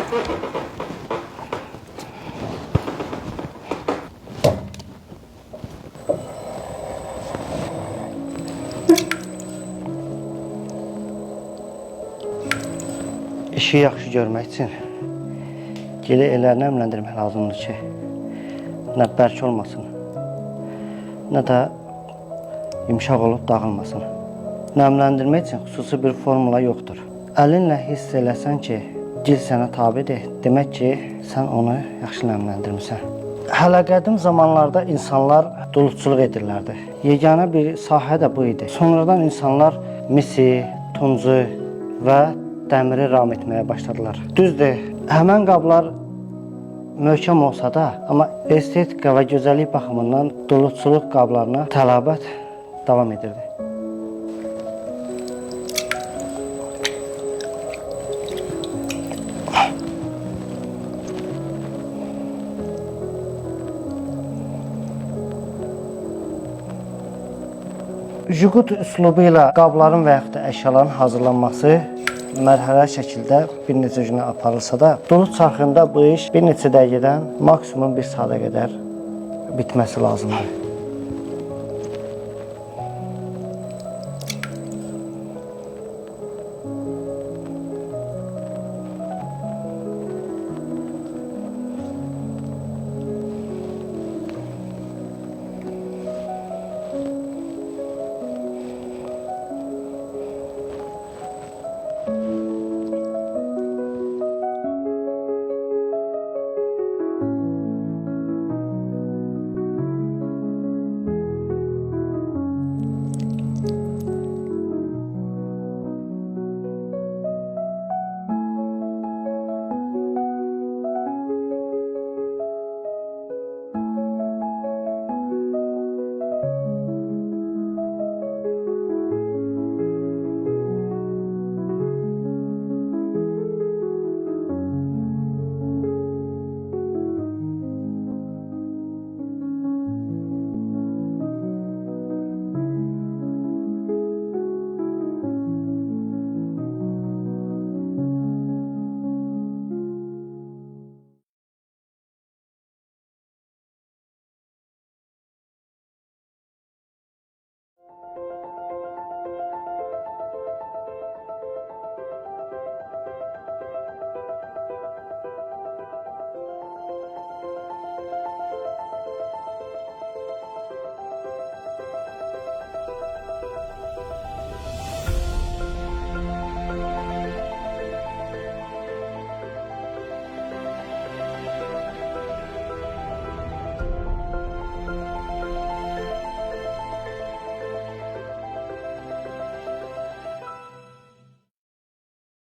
İşi yaxşı görmək üçün gili elə nəmləndirmək lazımdır ki, nə bərk olmasın, nə də yumşaq olub dağılmasın. Nəmləndirmək üçün xüsusi bir formula yoxdur. Əlinlə hiss eləsən ki, gil sənə tabidir, demək ki, sən onu yaxşı nəmləndirmirsən. Hələ qədim zamanlarda insanlar duluzçuluq edirlərdi. Yeganə bir sahə də bu idi. Sonradan insanlar misi, tuncu və dəmiri ram etməyə başladılar. Düzdür, həmən qablar möhkəm olsa da, amma estetika və gözəllik baxımından duluzçuluq qablarına tələbat davam edirdi. Jugut üslubu ilə qabların və yaxud da əşyaların hazırlanması mərhələli şəkildə bir neçə günə aparılsa da, duluz çarxında bu iş bir neçə dəqiqədən maksimum bir saata qədər bitməsi lazımdır.